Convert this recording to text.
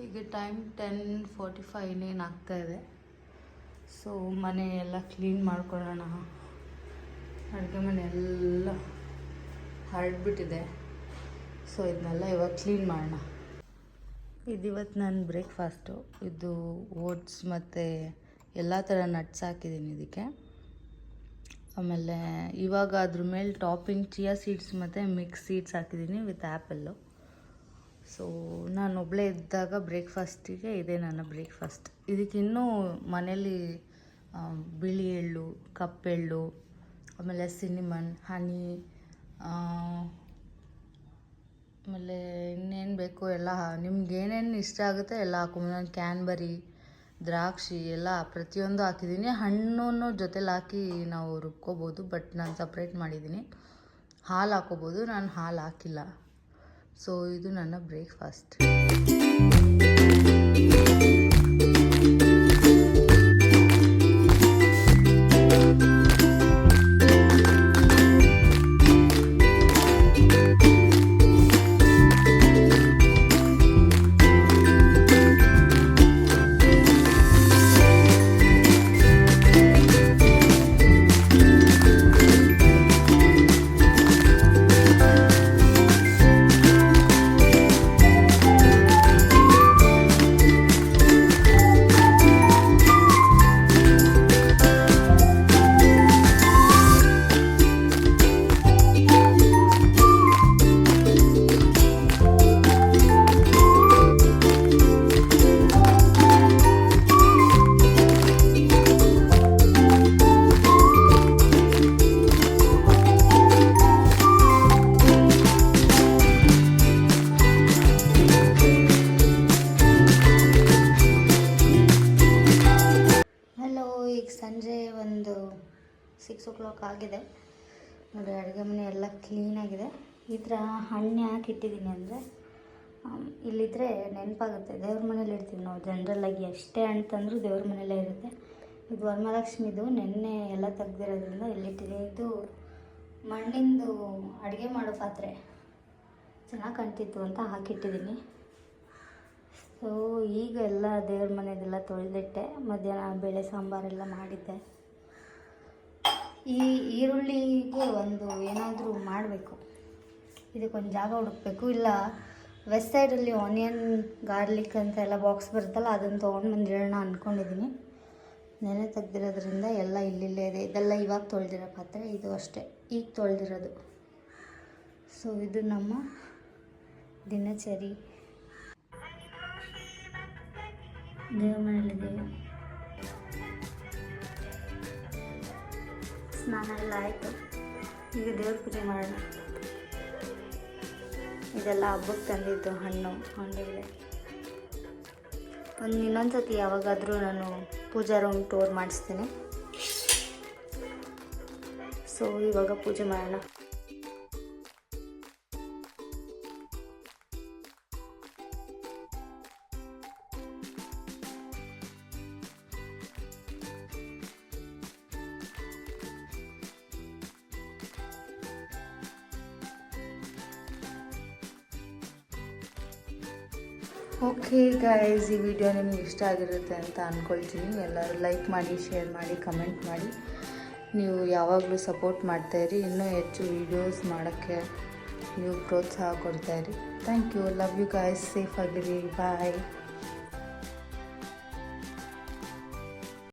ಈಗ ಟೈಮ್ 10:45 ಇನ್ನೇನು ಆಗ್ತಾಯಿದೆ. ಸೊ ಮನೆ ಎಲ್ಲ ಕ್ಲೀನ್ ಮಾಡ್ಕೊಳ್ಳೋಣ. ಅಡುಗೆ ಮನೆ ಎಲ್ಲ ಹರಡ್ಬಿಟ್ಟಿದೆ. ಸೊ ಇದನ್ನೆಲ್ಲ ಇವಾಗ ಕ್ಲೀನ್ ಮಾಡೋಣ. ಇದಿವತ್ತು ನನ್ನ ಬ್ರೇಕ್ಫಾಸ್ಟು. ಇದು ಓಟ್ಸ್ ಮತ್ತು ಎಲ್ಲ ಥರ ನಟ್ಸ್ ಹಾಕಿದ್ದೀನಿ ಇದಕ್ಕೆ. ಆಮೇಲೆ ಇವಾಗ ಅದ್ರ ಮೇಲೆ ಟಾಪಿಂಗ್ ಚಿಯಾ ಸೀಡ್ಸ್ ಮತ್ತು ಮಿಕ್ಸ್ ಸೀಡ್ಸ್ ಹಾಕಿದ್ದೀನಿ ವಿತ್ ಆ್ಯಪಲ್ಲು. ಸೊ ನಾನು ಒಬ್ಬಳೇ ಇದ್ದಾಗ ಬ್ರೇಕ್ಫಾಸ್ಟಿಗೆ ಇದೇ ನನ್ನ ಬ್ರೇಕ್ಫಾಸ್ಟ್. ಇದಕ್ಕಿನ್ನೂ ಮನೇಲಿ ಬಿಳಿ ಎಳ್ಳು, ಕಪ್ಪೆಳ್ಳು, ಆಮೇಲೆ ಸಿನಿಮನ್, ಹನಿ, ಆಮೇಲೆ ಇನ್ನೇನು ಬೇಕು ಎಲ್ಲ ನಿಮ್ಗೆ ಏನೇನು ಇಷ್ಟ ಆಗುತ್ತೆ ಎಲ್ಲ ಹಾಕ್ಬೋದು. ನಾನು ಕ್ಯಾನ್ಬರಿ, ದ್ರಾಕ್ಷಿ ಎಲ್ಲ ಪ್ರತಿಯೊಂದು ಹಾಕಿದ್ದೀನಿ. ಹಣ್ಣು ಜೊತೆಲಿ ಹಾಕಿ ನಾವು ರುಬ್ಕೋಬೋದು, ಬಟ್ ನಾನು ಸಪ್ರೇಟ್ ಮಾಡಿದ್ದೀನಿ. ಹಾಲು ಹಾಕ್ಕೋಬೋದು, ನಾನು ಹಾಲು ಹಾಕಿಲ್ಲ. ಸೊ ಇದು ನನ್ನ ಬ್ರೇಕ್ಫಾಸ್ಟ್. ಸಂಜೆ ಒಂದು 6 o'clock ಆಗಿದೆ ನೋಡಿ. ಅಡುಗೆ ಮನೆ ಎಲ್ಲ ಕ್ಲೀನಾಗಿದೆ. ಈ ಥರ ಹಣ್ಣು ಯಾಕೆ ಇಟ್ಟಿದ್ದೀನಿ ಅಂದರೆ ಇಲ್ಲಿದ್ದರೆ ನೆನಪಾಗುತ್ತೆ. ದೇವ್ರ ಮನೇಲಿ ಇಡ್ತೀವಿ ನಾವು ಜನರಲ್ಲಾಗಿ. ಎಷ್ಟೇ ಹಣ್ಣು ತಂದರೂ ದೇವ್ರ ಮನೆಯಲ್ಲೇ ಇರುತ್ತೆ. ಇದು ವರಮಹಾಲಕ್ಷ್ಮಿದು ನೆನ್ನೆ ಎಲ್ಲ ತೆಗ್ದಿರೋದ್ರಿಂದ ಇಲ್ಲಿಟ್ಟಿದ್ದೀನಿ. ಇದು ಮಣ್ಣಿಂದು ಅಡುಗೆ ಮಾಡೋ ಪಾತ್ರೆ ಚೆನ್ನಾಗಿ ಕಾಣ್ತಿತ್ತು ಅಂತ ಹಾಕಿಟ್ಟಿದ್ದೀನಿ. ಸೊ ಈಗ ಎಲ್ಲ ದೇವ್ರ ಮನೆಯದೆಲ್ಲ ತೊಳೆದಿಟ್ಟೆ. ಮಧ್ಯಾಹ್ನ ಬೇಳೆ ಸಾಂಬಾರೆಲ್ಲ ಮಾಡಿದ್ದೆ. ಈ ಈರುಳ್ಳಿಗೆ ಒಂದು ಏನಾದರೂ ಮಾಡಬೇಕು, ಇದಕ್ಕೊಂದು ಜಾಗ ಹುಡುಕಬೇಕು. ಇಲ್ಲ ವೆಸ್ಟ್ ಸೈಡಲ್ಲಿ ಆನಿಯನ್ ಗಾರ್ಲಿಕ್ ಅಂತ ಎಲ್ಲ ಬಾಕ್ಸ್ ಬರುತ್ತಲ್ಲ, ಅದನ್ನು ತೊಗೊಂಡು ಬಂದಿಡೋಣ ಅಂದ್ಕೊಂಡಿದ್ದೀನಿ. ನೆನೆ ತೆಗ್ದಿರೋದ್ರಿಂದ ಎಲ್ಲ ಇಲ್ಲಿಲ್ಲೇ ಇದೆ. ಇದೆಲ್ಲ ಇವಾಗ ತೊಳೆದಿರೋ ಪಾತ್ರೆ, ಇದು ಅಷ್ಟೇ ಈಗ ತೊಳೆದಿರೋದು. ಸೊ ಇದು ನಮ್ಮ ದಿನಚರಿ. ದೇವ್ರ ಮನೇಲಿದ್ದೀವಿ. ಸ್ನಾನ ಎಲ್ಲ ಆಯಿತು. ಈಗ ದೇವ್ರ ಪೂಜೆ ಮಾಡೋಣ. ಇದೆಲ್ಲ ಹಬ್ಬಕ್ಕೆ ತಂದಿದ್ದು ಹಣ್ಣಿದೆ. ಇನ್ನೊಂದು ಸತಿ ಯಾವಾಗಾದರೂ ನಾನು ಪೂಜಾ ರೂಮ್ ಟೂರ್ ಮಾಡಿಸ್ತೀನಿ. ಸೊ ಇವಾಗ ಪೂಜೆ ಮಾಡೋಣ. ಓಕೆ ಗೈಸ್, ಈ ವಿಡಿಯೋ ನಿಮ್ಗೆ ಇಷ್ಟ ಆಗಿರುತ್ತೆ ಅಂತ ಅಂದ್ಕೊಳ್ತೀನಿ. ಎಲ್ಲರೂ ಲೈಕ್ ಮಾಡಿ, ಶೇರ್ ಮಾಡಿ, ಕಮೆಂಟ್ ಮಾಡಿ. ನೀವು ಯಾವಾಗಲೂ ಸಪೋರ್ಟ್ ಮಾಡ್ತಾಯಿರಿ. ಇನ್ನೂ ಹೆಚ್ಚು ವೀಡಿಯೋಸ್ ಮಾಡೋಕ್ಕೆ ನೀವು ಪ್ರೋತ್ಸಾಹ ಕೊಡ್ತಾಯಿರಿ. Thank you. Love you guys. Safe ಆಗಿರಿ. ಬಾಯ್.